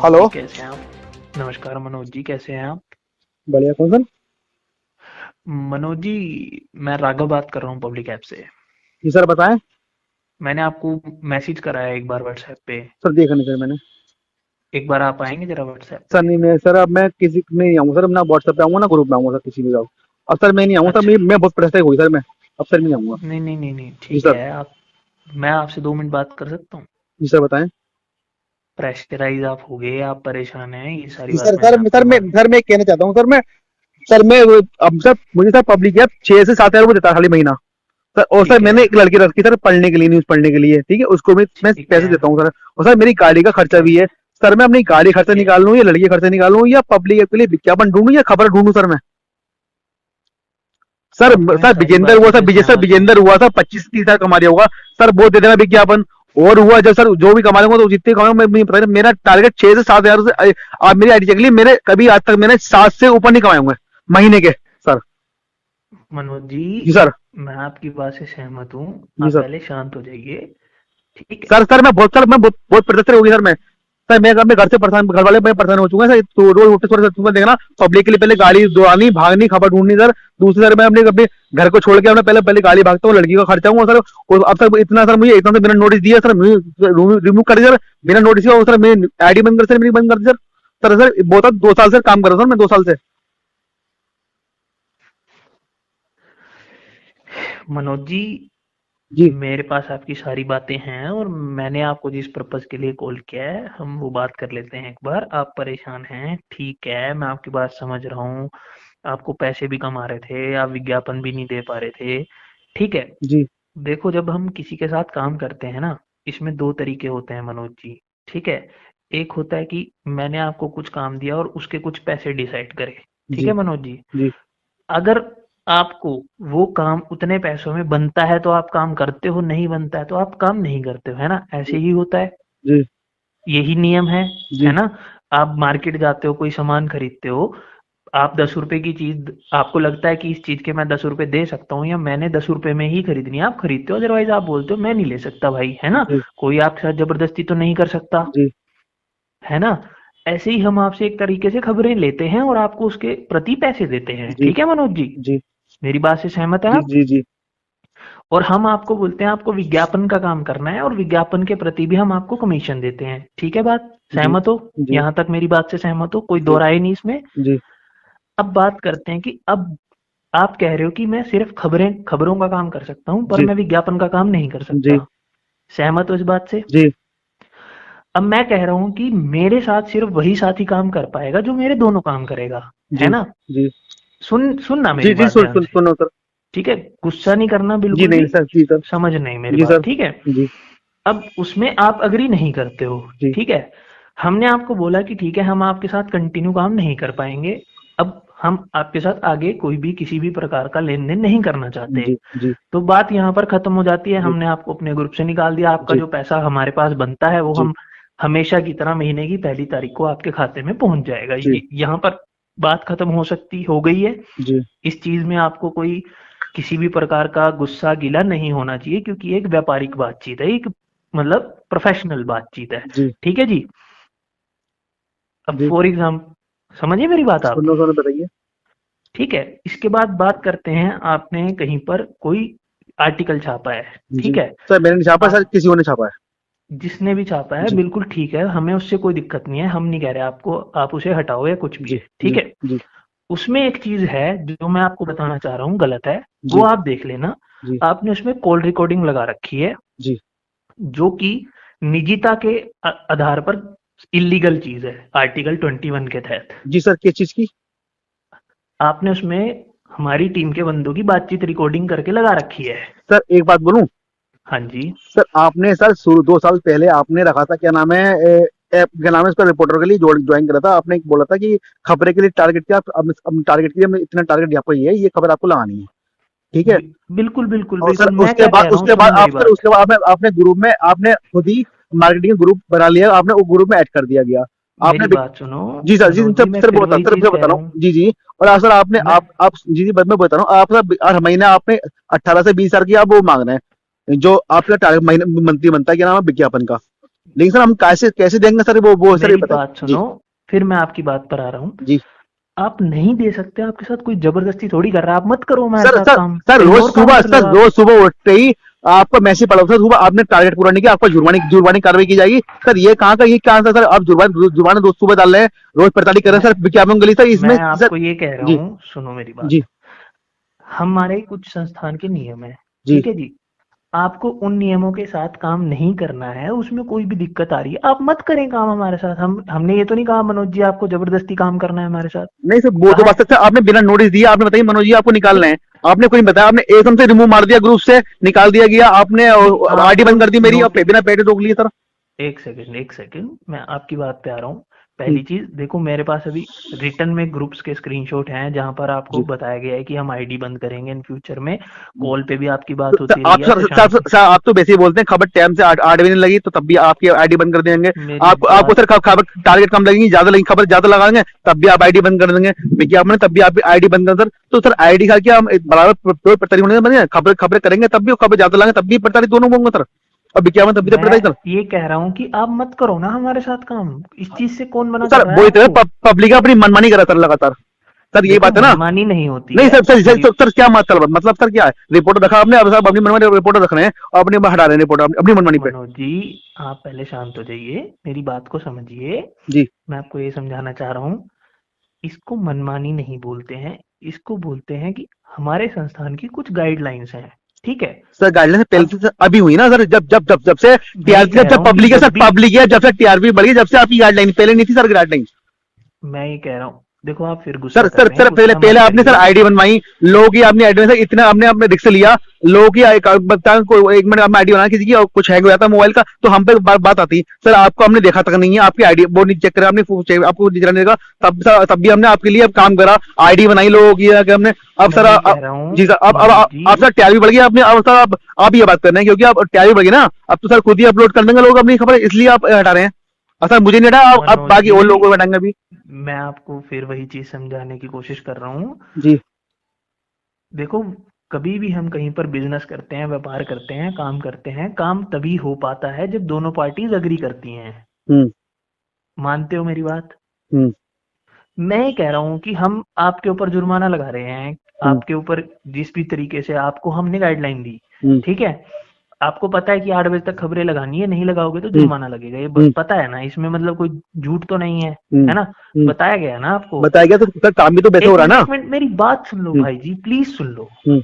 Manoj hello. जी कैसे हैं आप? नमस्कार मनोज जी, कैसे हैं आप? बढ़िया। कौन सा? मनोज जी, मैं राघव बात कर रहा हूँ पब्लिक ऐप से। जी सर बताएं। मैंने आपको मैसेज करा है एक बार व्हाट्सएप पे। सर देखा नहीं सर मैंने। एक बार आप आएंगे जरा व्हाट्सएप सर पे? नहीं, मैं सर अब मैं किसी में नहीं आऊंगा सर। अब ना व्हाट्सएप पे आऊंगा ना ग्रुप में आऊंगा सर, किसी भी जाऊँ। अब सर मैं नहीं आऊंगा सर, अच्छा। मैं बहुत परेशान हुई सर मैं। अब सर नहीं आऊंगा। नहीं नहीं नहीं नहीं, जी ठीक सर। है। आप, मैं आपसे 2 मिनट बात कर सकता हूँ? जी सर बताएं। प्रेशराइज आप हो गए, आप परेशान हैं, ये सारी जी सर बात मैंने सर आपकी सर मैं मान। सर मैं कहना चाहता हूँ सर मैं अब सर मुझे सर पब्लिक ऐप 6 से 7 हज़ार रुपये देता है खाली महीना। सर और सर ठीक है। मैंने एक लड़की रखी सर पढ़ने के लिए, न्यूज पढ़ने के लिए, ठीक है, उसको मैं ठीक पैसे है। देता हूँ सर। और सर मेरी गाड़ी का ठीक खर्चा है। भी है। सर मैं अपनी गाड़ी खर्चा ठीक है। निकालूं या लड़की का खर्चा निकालूं या पब्लिक ऐप के लिए विज्ञापन ढूंढूं या खबर ढूंढूं सर मैं। सर अब मैं सर सारी विजेंदर हुआ बातों सर, से विजय सर सहमत हूँ। विजेंदर हुआ सर 25 30 हज़ार कमा लिया होगा। सर वो दे देना विज्ञापन। और हुआ जब सर जो भी कमा लूंगा तो जितने कमाऊंगा मैं मुझे पता नहीं। मेरा टारगेट 6 से 7 हज़ार से। आप मेरी आईडी चेक ली, मेरे कभी आज तक मैंने 7 से ऊपर नहीं कमाए होंगे महीने के सर। मनोज जी, जी सर। मैं आपकी बात से सहमत हूँ। जी आप सर। पहले शांत हो जाइए। ठीक है। सर मैं बहुत परेशान हो गई सर मैं। सर मैं अपने घर से परेशान, घर वाले मैं परेशान हो चुका है सर। तो रोज उठते थोड़ा सा देखना, पब्लिक के लिए पहले गाड़ी दौड़ानी, भागनी, खबर ढूंढनी सर। दूसरी सर मैं अपने अपने घर को छोड़ के अपने पहले पहले गाड़ी भागता हूँ, लड़की का खर्चा हूँ सर। और अब सर इतना सर मुझे इतना से बिना नोटिस दिया सर रिमूव कर दिया सर। बिना नोटिस के सर मेरी आईडी बंद कर, सर मेरी बंद कर दी सर। सर बहुत 2 साल से काम कर रहा हूँ सर मैं, 2 साल से। मनोज जी, जी। मेरे पास आपकी सारी बातें हैं और मैंने आपको जिस पर्पज के लिए कॉल किया है हम वो बात कर लेते हैं एक बार। आप परेशान हैं, ठीक है, मैं आपकी बात समझ रहा हूँ। आपको पैसे भी कम आ रहे थे, आप विज्ञापन भी नहीं दे पा रहे थे। ठीक है। जी। देखो, जब हम किसी के साथ काम करते हैं ना, इसमें 2 तरीके होते हैं मनोज जी। ठीक है। एक होता है कि मैंने आपको कुछ काम दिया और उसके कुछ पैसे डिसाइड करे। ठीक जी। है मनोज जी। जी। अगर आपको वो काम उतने पैसों में बनता है तो आप काम करते हो, नहीं बनता है तो आप काम नहीं करते हो, है ना? ऐसे जी। ही होता है। जी। यही नियम है जी। ना? आप मार्केट जाते हो, कोई सामान खरीदते हो, आप 10 रुपए की चीज, आपको लगता है कि इस चीज के मैं 10 रुपए दे सकता हूँ या मैंने 10 रुपए में ही खरीदनी है, आप खरीदते हो। अदरवाइज आप बोलते हो मैं नहीं ले सकता भाई, है ना? जी। कोई आपके साथ जबरदस्ती तो नहीं कर सकता, जी। है ना? ऐसे ही हम आपसे एक तरीके से खबरें लेते हैं और आपको उसके प्रति पैसे देते हैं। जी। ठीक है मनोज जी? जी। मेरी बात से सहमत है जी। आप? जी। जी। और हम आपको बोलते हैं आपको विज्ञापन का काम करना है और विज्ञापन के प्रति भी हम आपको कमीशन देते हैं। ठीक है बात? जी। सहमत हो? जी। यहां तक मेरी बात से सहमत हो? कोई दो जी। राय नहीं इसमें। जी। अब बात करते हैं कि अब आप कह रहे हो कि मैं सिर्फ खबरों का काम कर सकता हूं पर जी। मैं विज्ञापन का काम नहीं कर जी। सकता। सहमत हो इस बात से? जी। अब मैं कह रहा हूं कि मेरे साथ सिर्फ वही साथी काम कर पाएगा जो मेरे दोनों काम करेगा, है जी। ना? जी। सुनना जी। मेरी जी। बात ध्यान से। सुनो सर। ठीक है, गुस्सा नहीं करना जी बिल्कुल नहीं भी। सर। जी सर। समझना ही मेरी जी बात, सर। ठीक है? जी। अब उसमें आप अग्री नहीं करते हो। जी। ठीक है। हमने आपको बोला कि ठीक है, हम आपके साथ कंटिन्यू काम नहीं कर पाएंगे। अब हम आपके साथ आगे कोई भी किसी भी प्रकार का लेन देन नहीं करना चाहते। जी। जी। तो बात यहाँ पर खत्म हो जाती है। जी। हमने आपको अपने ग्रुप से निकाल दिया। आपका जी। जो पैसा हमारे पास बनता है वो जी। हम हमेशा की तरह महीने की पहली तारीख को आपके खाते में पहुंच जाएगा। जी। यहाँ पर बात खत्म हो गई है। जी। इस चीज में आपको कोई किसी भी प्रकार का गुस्सा गिला नहीं होना चाहिए, क्योंकि ये एक व्यापारिक बातचीत है, एक मतलब प्रोफेशनल बातचीत है। जी। ठीक है जी? अब जी। फॉर एग्जाम्पल समझिए मेरी बात आप। सुनो सुनो बताइए। ठीक है। इसके बाद बात करते हैं, आपने कहीं पर कोई आर्टिकल छापा है। जी ठीक है। सर, मैंने नहीं छापा सर, आप, किसी और ने छापा है। जिसने भी छापा है जी। बिल्कुल ठीक है, हमें उससे कोई दिक्कत नहीं है। हम नहीं कह रहे आपको आप उसे हटाओ या कुछ भी जी। है, ठीक जी। है? जी। उसमें एक चीज है जो मैं आपको बताना चाह रहा हूँ गलत है, वो जी। आप देख लेना। जी। आपने उसमें कॉल रिकॉर्डिंग लगा रखी है, जी। जो कि निजता के आधार पर इलीगल चीज है, आर्टिकल 21 के तहत। जी सर, किस चीज की? आपने उसमें हमारी टीम के बंदों की बातचीत रिकॉर्डिंग करके लगा रखी है। सर एक बात बोलूं। हाँ जी। सर आपने सर शुरू 2 साल पहले आपने रखा था, क्या नाम है, ऐप क्या नाम है उसका, रिपोर्टर के लिए ज्वाइन करा था आपने। बोला था कि खबरें के लिए टारगेट किया, अब टारगेट के लिए इतना टारगेट आपको ये खबर आपको लगानी है, ठीक है। बिल्कुल बिल्कुल और सर बिल्कुल, मैं क्या कह रहा हूँ, सुनो मेरी बात। उसके बाद आपने ग्रुप में आपने खुद ही मार्केटिंग ग्रुप बना लिया, आपने वो ग्रुप में ऐड कर दिया गया आपने। मेरी बात सुनो जी सर। जी मनोज जी, सर मैं सर फिर बता वही सर चीज मैं कह बता रहा रहा हूँ। हूँ। जी जी। और सर आपने मैं आप जी जी, मैं बता रहा हूँ, आप सर हर महीने आपने 18 से 20 हजार की आप वो मांग रहे हैं, जो आपका टारगेट महीने मंथली बनता है, क्या नाम है, विज्ञापन का। लेकिन सर हम कैसे कैसे देंगे सर, वो सर ये मेरी बताइए बात जी। सुनो, फिर मैं आपकी बात पर आ रहा हूँ। जी आप नहीं दे सकते, आपके साथ कोई जबरदस्ती थोड़ी कर रहा है, आप मत करो हमारे सर साथ सर काम, सर कहीं रोज और काम सुबह, कर लो सर आप। रोज सुबह उठते ही आपको मैसेज पड़ा सर, सुबह आपने टारगेट पूरा नहीं किया, आपको जुर्माने जुर्मानी कार्रवाई की जाएगी सर। ये कहाँ का, ये क्या आंसर सर, आप जुर्माने जुर्माने रोज सुबह डाल रहे हैं, रोज 45 कर रहे मैं हैं सर विज्ञापन गली सर, इसमें मैं सर। आपको ये कह रहा जी हूँ, सुनो मेरी बात। जी हमारे कुछ संस्थान के नियम है, जी ठीक है जी। आपको उन नियमों के साथ काम नहीं करना है, उसमें कोई भी दिक्कत आ रही है, आप मत करें काम हमारे साथ। हमने ये तो नहीं कहा मनोज जी आपको जबरदस्ती काम करना है हमारे साथ, नहीं सर, वो तो कहा बात है? सर, आपने बिना नोटिस दिया आपने बताइए मनोज जी आपको निकालना है, आपने कोई नहीं बताया, आपने एकदम से रिमूव मार दिया, ग्रुप से निकाल दिया गया आपने, नहीं, आईडी आपको बंद कर दी मेरी, और नोटिस, बिना पेड रोक लिए सर। एक सेकंड, मैं आपकी बात पे आ रहा हूँ। हम्म, पहली चीज देखो, मेरे पास अभी रिटर्न में ग्रुप्स के स्क्रीनशॉट हैं जहां पर आपको जी बताया गया है कि हम आईडी बंद करेंगे इन फ्यूचर में। जी। कॉल पे भी आपकी तो बात सर होती रही आप है सर सर, प्रशांत सर, से। सर आप तो वैसे ही बोलते हैं, खबर टाइम से 8 बजे नहीं लगी तो तब भी आपकी आईडी बंद कर देंगे। मेरी आपको आपको बात, सर खबर टारगेट कम लगेगी, ज्यादा लगेगी, खबर ज्यादा लगाएंगे तब भी आप आईडी बंद कर देंगे, विज्ञापन है, तब भी आप आईडी बंद कर सर। तो सर आईडी खा के हम एक बराबर प्रताड़ित होने बने, खबर खबरें करेंगे तब भी, खबर ज्यादा लगाएंगे तब भी प्रताड़ित दोनों होंगे सर, और विज्ञापन तब भी तो मैं प्रताड़ित सर। ये कह रहा हूँ कि आप मत करो ना हमारे साथ काम, इस चीज से कौन तो मना कर सर रहा है वही तो है, आपको? पब्लिक अपनी मनमानी करा सर लगातार, सर ये देखो बात है ना। मनमानी नहीं होती नहीं है। सर सर सर, मेरी, सर क्या मतलब सर क्या है, रिपोर्टर रखा आपने, अब साहब अपनी मनमानी रिपोर्टर रख रहे हैं और अपने हटा रहे हैं रिपोर्टर अपनी मनमानी पे। मनोज जी आप पहले शांत हो जाइए, मेरी बात को समझिए। जी मैं आपको ये समझाना चाह रहा हूँ, इसको मनमानी नहीं बोलते हैं, इसको बोलते हैं कि हमारे संस्थान की कुछ गाइडलाइंस हैं, ठीक है? सर, गाइडलाइन पहले अब से सर अभी हुई ना सर, जब से मैं ये टीआरपी, कह जब रहा जब हूँ कि पब्लिक है सर, जब भी, पब्लिक है जब से टीआरपी बढ़ी, जब से आपकी गाइडलाइन, पहले नहीं थी सर गाइडलाइन। मैं ये कह रहा हूँ, देखो आप फिर सर गुस्सा कर सर रहे हैं, सर पहले गुस्सा मत पहले आपने सर करिए। आईडी बनवाई, लोगों की आपने आईडी सर, इतना आपने आपने रिस्क लिया, लोगों की कोई 1 मिनट में आईडी बना किसी की और कुछ हैंग हो जाता मोबाइल का, तो हम पे बात आती सर, आपको हमने देखा तक नहीं है आपकी आईडी, वो नहीं चेक करा आपने, आपको दिख नहीं देगा, तब भी हमने आपके लिए अब काम करा, आईडी बनाई लोगों की हमने। अब मैं सर ये कह रहा हूँ जी सर, अब मनोज जी, आप सर टीआरपी बढ़ गई आपने, अब सर आप ये बात कर रहे हैं क्योंकि आप टीआरपी बढ़ गई ना, अब तो सर खुद ही अपलोड कर देंगे लोग अपनी खबर, इसलिए आप हटा रहे हैं। सर मुझे नहीं हटा, आप मनोज बाकी जी और लोगों को हटाएंगे अभी। मैं आपको फिर वही चीज समझाने की कोशिश कर रहा हूँ। जी देखो, कभी भी हम कहीं पर बिजनेस करते हैं, व्यापार करते हैं, काम करते हैं, काम तभी हो पाता है जब दोनों पार्टीज अग्री करती हैं। हम्म मानते हो मेरी बात? हम्म मैं ये कह रहा हूँ कि हम आपके ऊपर जुर्माना लगा रहे हैं, हम्म आपके ऊपर जिस भी तरीके से आपको हमने गाइडलाइन दी, हम्म ठीक है? आपको पता है कि 8 बजे तक खबरें लगानी है, नहीं लगाओगे तो हम्म जुर्माना लगेगा, ये हम्म पता है ना, इसमें मतलब कोई झूठ तो नहीं हम्म है ना? हम्म। बताया गया ना आपको। बताया गया तो सर, काम भी तो वैसे हो रहा है ना। एक मिनट मेरी बात सुन लो हम्म भाई जी, प्लीज सुन लो। हम्म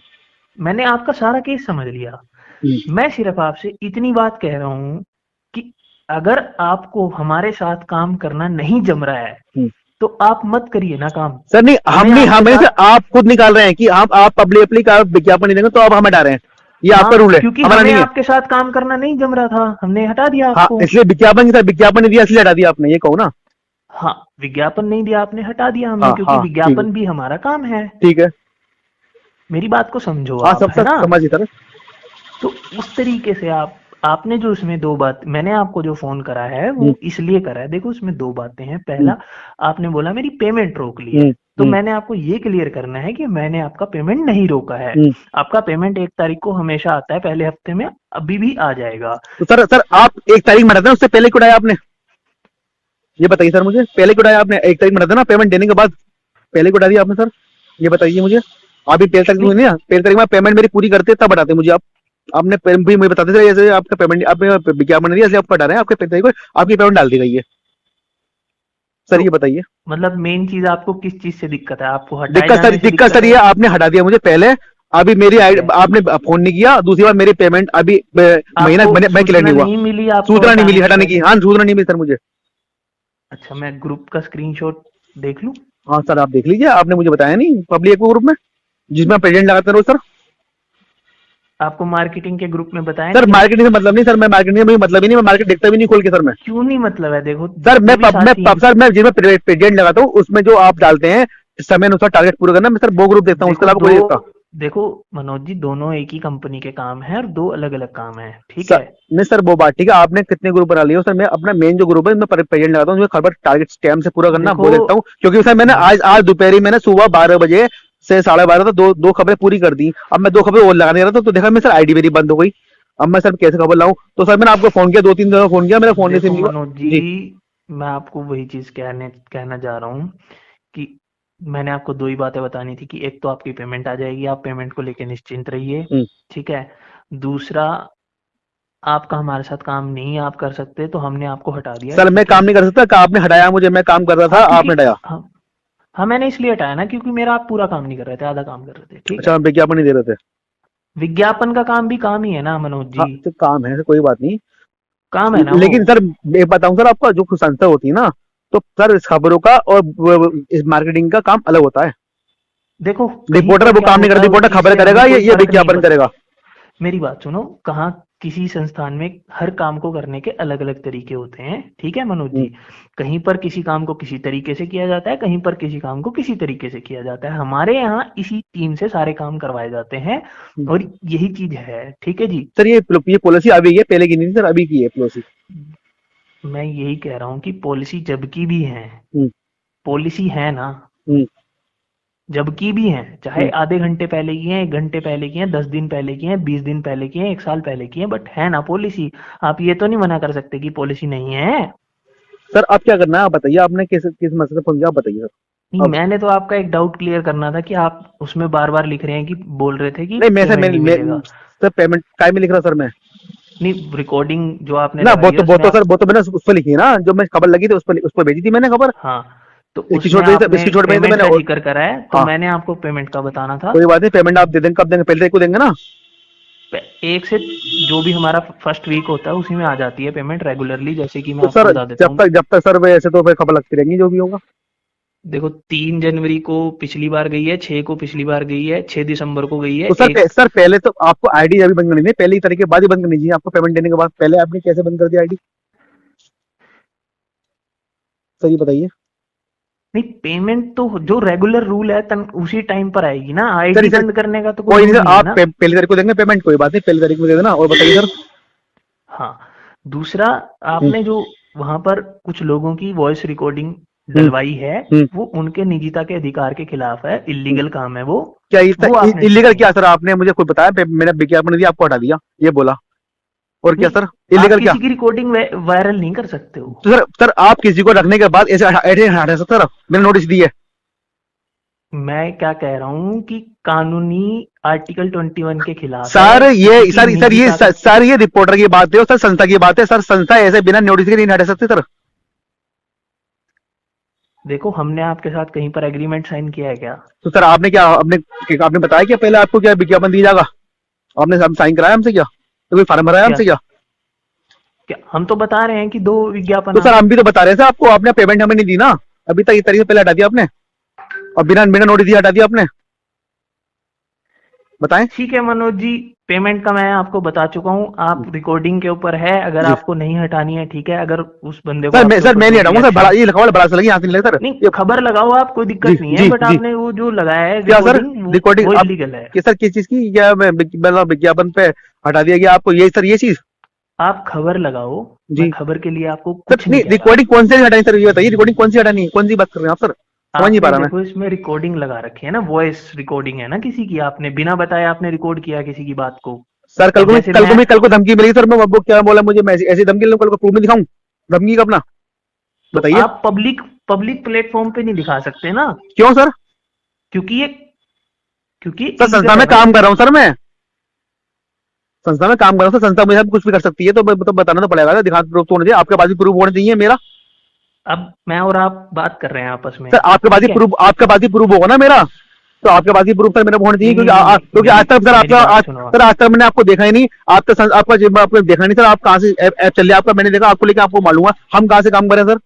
मैंने आपका सारा केस समझ लिया। हम्म मैं सिर्फ आपसे इतनी बात कह रहा हूँ कि अगर आपको हमारे साथ काम करना नहीं जम रहा है हम्म। तो आप मत करिए ना काम। सर नहीं, हम हमें नहीं, आपके हमें से साथ, आप खुद निकाल रहे हैं कि आप पब्लिकली का विज्ञापन नहीं देंगे तो आप हमें हटा रहे हैं, ये आपका हाँ, रूल है, क्योंकि हमारा हमें नहीं है। आपके साथ काम करना नहीं जम रहा था, हमने हटा दिया हाँ आपको। इसलिए विज्ञापन की सर, विज्ञापन नहीं दिया इसलिए हटा दिया आपने, ये कहो ना। हाँ, विज्ञापन नहीं दिया आपने, हटा दिया हमने, हाँ क्योंकि हाँ ठीक है, विज्ञापन भी हमारा काम है। ठीक है। मेरी बात को समझो हाँ आप, सब है सर ना? समझिए सर। तो उस तरीके से आपने जो इसमें दो बात, मैंने आपको जो फोन करा है वो हम्म इसलिए करा है, देखो उसमें दो बातें हैं। हम्म पहला, आपने बोला मेरी पेमेंट रोक ली है, हम्म तो हम्म मैंने आपको ये क्लियर करना है कि मैंने आपका पेमेंट नहीं रोका है। हम्म। आपका पेमेंट 1 तारीख को हमेशा आता है, पहले हफ्ते में अभी भी आ जाएगा। तो सर आप 1 तारीख में हटाते हैं, उससे पहले क्यों हटाया आपने, ये बताइए सर मुझे, पहले क्यों हटाया आपने, 1 तारीख में हटाते ना पेमेंट देने के बाद, पहले क्यों हटा दिया आपने सर, ये बताइए मुझे। अभी 1 तारीख नहीं, नहीं, 1 तारीख में पेमेंट मेरी पूरी करते तब हटाते मुझे आप। आपने भी मुझे बताते थे जैसे आपका पेमेंट, आपने विज्ञापन दिया इसलिए आप हटा रहे हैं, आपके 5 तारीख को आपकी पेमेंट डाल दी गई है। सर तो ये बताइए, मतलब मेन चीज आपको किस चीज से दिक्कत है? आपको हटाए दिक्कत सर, जाने से दिक्कत ये है? आपने हटा दिया मुझे पहले, अभी मेरी ठीक आईडी है, आपने फोन नहीं किया, दूसरी बार मेरी पेमेंट अभी महीना आपको मैं क्लियर सूचना नहीं हुआ, नहीं मिली आपको सूचना नहीं मिली हटाने से हटाने की, पहले? हाँ सूचना नहीं मिली सर मुझे। अच्छा, मैं ग्रुप का स्क्रीनशॉट देख लूं? हाँ सर आप देख लीजिए, आपने मुझे बताया नहीं पब्लिक ग्रुप में जिसमें प्रेजेंट लगाते रहो सर। आपको मार्केटिंग के ग्रुप में बताया सर नहीं क्या? मार्केटिंग से मतलब नहीं सर, मैं मार्केटिंग से मुझे मतलब ही नहीं, मैं मार्केट देखता भी नहीं खोल के सर मैं। क्यों नहीं मतलब है? देखो सर जितने भी साथी, सर मैं जिसमें प्रेजेंट लगाता हूँ उसमें जो आप डालते हैं समय अनुसार टारगेट पूरा करना, मैं सर वो ग्रुप देखता हूँ, उसके देखो अलावा कोई दो, नहीं देखता। देखो मनोज जी, दोनों एक ही कंपनी के काम है और दो अलग अलग काम है, ठीक सर है? नहीं सर वो बात ठीक है, आपने कितने ग्रुप बना लिए हो सर, मैं अपना मेन जो ग्रुप है मैं प्रेजेंट लगाता हूँ, खबर टारगेट टाइम से पूरा करना देखो वो देखता हूँ, क्योंकि सर मैंने मन, आज दोपहर मैंने सुबह 12 बजे से 12:30 तक दो खबरें पूरी कर दी, अब मैं 2 खबरें और लगाने जा रहा था तो देखा मैं सर आईडी मेरी बंद हो गई, अब मैं सर कैसे खबर लाऊं? तो सर मैंने आपको फोन किया, 2-3 दफा फोन किया, मेरा फोन देखो रिसीव नहीं हुआ। मनोज जी, जी। मैं आपको वही चीज कहना चाह रहा हूँ कि मैंने आपको दो ही बातें बतानी थी कि एक तो आपकी पेमेंट आ जाएगी, आप पेमेंट को लेकर निश्चिंत रहिए, हम्म। ठीक है। दूसरा, आपका हमारे साथ काम नहीं आप कर सकते तो हमने आपको हटा दिया, सर मैं ठीक है। काम नहीं कर सकता, आपने हटाया मुझे, मैं काम कर रहा हाँ था, क्योंकि आपने हटाया। हाँ, हाँ मैंने इसलिए हटाया ना क्योंकि मेरा आप पूरा काम नहीं कर रहे थे, आधा काम कर रहे थे, ठीक अच्छा, है। हम विज्ञापन नहीं दे रहे थे। विज्ञापन का काम भी काम ही है ना मनोज हाँ जी, तो काम है, कोई बात नहीं। काम है ना वो। लेकिन सर एक बताऊं सर, आपका जो संस्था होती है ना, तो सर इस खबरों का और इस मार्केटिंग का काम अलग होता है। देखो कहीं रिपोर्टर पर वो क्या काम नहीं होता करेगा, है उस रिपोर्टर चीज खबर से करेगा, हमें कोई ये फर्क नहीं विज्ञापन पड़ता। करेगा। मेरी बात सुनो, कहाँ किसी संस्थान में हर काम को करने के अलग अलग तरीके होते हैं, ठीक है मनोज हम्म। जी। कहीं पर किसी काम को किसी तरीके से किया जाता है, कहीं पर किसी काम को किसी तरीके से किया जाता है। हमारे यहाँ इसी टीम से सारे काम करवाए जाते हैं हम्म। और यही चीज है, ठीक है जी। सर ये पॉलिसी अभी की है, पहले की नहीं थी सर, अभी की है पॉलिसी। मैं यही कह रहा हूँ कि पॉलिसी जब की भी है, हम्म। पॉलिसी है ना, हम्म। जबकि भी हैं, चाहे हम्म। आधे घंटे पहले की हैं, 1 घंटे पहले की हैं, 10 दिन पहले की हैं, 20 दिन पहले की हैं, 1 साल पहले की हैं, बट है ना पॉलिसी। आप ये तो नहीं मना कर सकते कि पॉलिसी नहीं है। सर अब क्या करना है आप बताइए, आपने किस मसले से फोन किया, आप बताइए सर। नहीं, अब मैंने तो आपका एक डाउट क्लियर करना था कि आप उसमें बार बार लिख रहे हैं कि बोल रहे थे कि नहीं, मैं सर पेमेंट नहीं मिलेगा। सर पेमेंट काय में लिख रहा सर मैं? नहीं, रिकॉर्डिंग जो आपने ना लगाई है वो उसमें तो आप, सर, वो तो मैंने उस पर लिखी है ना, जो मैं खबर लगी थी उस पर भेजी थी मैंने खबर। हाँ, तो इसकी उसमें छोड़ भेजी, आपने इसकी छोड़ भेजी थी पेमेंट मैंने का और। जिक्र करा है तो हाँ, मैंने आपको पेमेंट का बताना था। कोई बात नहीं, पेमेंट आप दे देंगे, कब देंगे? पहले तारीख को देंगे ना? एक से जो भी हमारा फर्स्ट वीक होता है उसी में आ जाती है पेमेंट रेगुलरली, जैसे कि मैं तो आपको सर बता देता हूँ। जब तक सर ऐसे तो फिर खबर लगती रहेंगी जो भी होगा। देखो 3 जनवरी को पिछली बार गई है, 6 को पिछली बार गई है, 6 दिसंबर को गई है तो सर एक। सर पहले तो आपको आईडी अभी बंद करनी नहीं, पहली तारीख के बाद ही बंद करनी चाहिए आपको, पेमेंट देने के बाद। पहले आपने कैसे बंद कर दिया आईडी? सर ये बताइए। नहीं, पेमेंट तो जो रेगुलर रूल है उसी टाइम पर आएगी ना, सर आईडी सर बंद करने का तो कोई कोई नहीं रूल सर, नहीं है आप ना। पहली तारीख को देंगे पेमेंट, कोई बात नहीं, पहली तारीख में दे देना। और बताइए सर। हाँ, दूसरा, हम्म। आपने जो वहां पर कुछ लोगों की वॉइस रिकॉर्डिंग हम्म। डलवाई है, हम्म। वो उनके निजता के अधिकार के खिलाफ है, हम्म। इलीगल काम है वो। क्या वो आपने ठीक इलीगल नहीं क्या किया। सर? आपने मुझे खुद बताया, मैंने विज्ञापन दिया, आपको हटा दिया, ये बोला। और क्या नहीं, सर? आप इलीगल क्या? किसी की रिकॉर्डिंग वायरल नहीं कर सकते हो। तो सर आप किसी को रखने के बाद ऐसे ऐसे हटा सकते सर? मैंने नोटिस दी है। मैं क्या कह रहा हूँ कि कानूनी आर्टिकल 21 के खिलाफ है सर ये किसी की निजता का। सर ये रिपोर्टर की बात है और सर संस्था की बात है सर, संस्था ऐसे बिना नोटिस के नहीं हटा सकते सर। देखो हमने आपके साथ कहीं पर एग्रीमेंट साइन किया है क्या? तो सर आपने क्या, आपने बताया क्या पहले आपको क्या विज्ञापन दिया जाएगा? आपने हम साइन कराया हमसे क्या? तो कोई फार्म भराया क्या हमसे क्या? क्या हम तो बता रहे हैं कि 2 विज्ञापन तो सर आप। हम भी तो बता रहे थे आपको, आपने पेमेंट हमें नहीं दी ना अभी तक, इस तारीख से पहले हटा दिया आपने, और बिना बिना नोटिस दिया हटा दिया आपने। बताएं। ठीक है मनोज जी, पेमेंट का मैं आपको बता चुका हूँ, आप रिकॉर्डिंग के ऊपर है, अगर जी आपको नहीं हटानी है ठीक है, अगर उस बंदे को सर, आपके सर ऊपर मैं नहीं जो भी हटाऊंगा सर, बड़ा एक्शन। ये खबर बड़ा सा लगी, यहाँ से नहीं लगा सर नहीं, ये। खबर लगाओ आप, कोई जी दिक्कत नहीं है, जी बट जी। आपने वो जो लगाया है क्या सर? रिकॉर्डिंग रिकॉर्डिंग वो आप इलीगल है। सर किस चीज की, क्या मतलब विज्ञापन पे हटा दिया गया आपको, ये सर ये चीज? आप खबर लगाओ, मैं जी खबर के लिए आपको सर, कुछ नहीं नहीं कह रहा। रिकॉर्डिंग कौन सी हटानी सर, ये बताइए, रिकॉर्डिंग कौन सी हटानी है, कौन सी बात कर रहे हैं आप सर? समझ नहीं पा आपने रहा मैं। देखो इसमें रिकॉर्डिंग लगा रखी है ना, वॉइस रिकॉर्डिंग है ना किसी की, आपने बिना बताए आपने रिकॉर्ड किया किसी की बात को। सर अब जैसे मैं, कल को धमकी मिली सर, मैं वो क्या बोला मुझे, मैं ऐसी धमकी लूं, कल को प्रूफ में दिखाऊं धमकी का अपना? तो बताइए। आप पब्लिक पब्लिक प्लेटफॉर्म पे नहीं दिखा सकते ना, क्यों सर? क्योंकि ये क्योंकि सर संस्था इलीगल है में ना। काम कर रहा हूँ सर, मैं संस्था में काम कर रहा हूँ सर, संस्था मेरे साथ कुछ भी कर सकती है, तो बताना तो पड़ेगा, दिखा प्रूफ तो होना चाहिए, आपके पास भी प्रूफ होना चाहिए मेरा। अब मैं और आप बात कर रहे हैं आपस में, सर ठीक है। आपके पास ही प्रूफ होगा ना मेरा, तो आपके पास ही प्रूफ सर मेरा होना चाहिए, नहीं नहीं क्योंकि नहीं नहीं, क्योंकि आज तक सर मेरी आपका बात सुनो आप। सर आज तक मैंने आपको देखा ही नहीं, आप तो आपका आपको देखा नहीं सर, आप कहाँ से ऐप चल रहा है आपका, मैंने देखा आपको, लेके आपको मालूम है हम कहाँ से काम कर रहे हैं सर।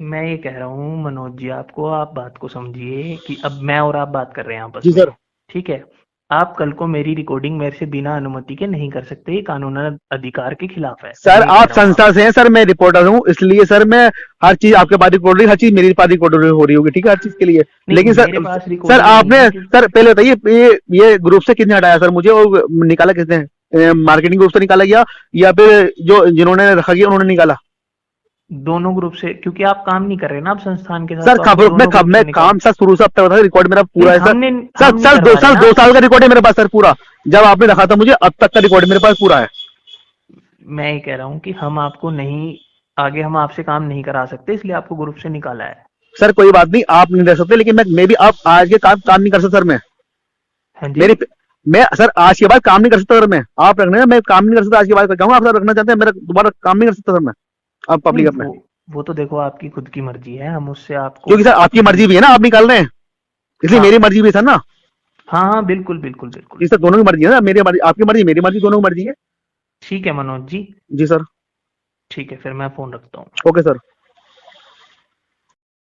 मैं ये कह रहा हूँ मनोज जी, आपको आप बात को समझिए कि अब मैं और आप बात कर रहे हैं आपस जी में, सर। ठीक है। आप कल को मेरी रिकॉर्डिंग मेरे से बिना अनुमति के नहीं कर सकते, ये कानूनन अधिकार के खिलाफ है, मैं सर ये कह आप रहा हूँ संस्था आपको। से हैं सर, मैं रिपोर्टर हूँ, इसलिए सर मैं हर चीज आपके पास रिकॉर्ड हर चीज मेरी पास रिकॉर्ड हो रही होगी, ठीक है, हर चीज के लिए। नहीं, लेकिन मेरे सर पास सर रिकॉर्डिंग नहीं आपने है क्योंकि, सर पहले बताइए, ये ग्रुप से किसने हटाया सर मुझे, और निकाला किसने? मार्केटिंग ग्रुप से निकाला गया या फिर जो जिन्होंने रखा गया उन्होंने निकाला? दोनों ग्रुप से, क्योंकि आप काम नहीं कर रहे ना आप संस्थान के साथ, सर तो खबर आपको मैं दोनों ग्रुप मैं से निकाल। काम सर शुरू से अब तक था, रिकॉर्ड मेरा पूरा नहीं, है सर। हम नहीं सर करवा रहे ना। 2 साल 2 साल का रिकॉर्ड है मेरे पास सर पूरा। जब आपने रखा था मुझे अब तक का रिकॉर्ड मेरे पास पूरा है। मैं ये कह रहा हूँ कि हम आपको नहीं, आगे हम आपसे काम नहीं करा सकते, इसलिए आपको ग्रुप से निकाला है। सर कोई बात नहीं, आप नहीं रह सकते, लेकिन मैं भी अब आज के काम नहीं कर सकता सर मैं। हाँ जी। मेरी मैं सर आज के बाद काम नहीं कर सकता सर मैं। आप रखने मैं काम नहीं कर सकता, आज के बाद कहूँगा आप सर रखना चाहते हैं, मेरा दोबारा काम नहीं कर सकता सर मैं अब नहीं, पब्लिक में। वो तो देखो आपकी खुद की मर्जी है, हम उससे आपको क्योंकि सर आपकी कुछ मर्जी नहीं। भी है ना, आप निकाल रहे हैं, इसलिए मेरी हाँ मर्जी भी है सर ना। हाँ हाँ, बिल्कुल बिल्कुल बिल्कुल। जी सर, दोनों की मर्जी है ना, मेरी मर्जी आपकी मर्जी मेरी मर्जी दोनों की मर्जी है। ठीक है मनोज जी। जी सर। ठीक है, फिर मैं फोन रखता हूँ। Okay sir.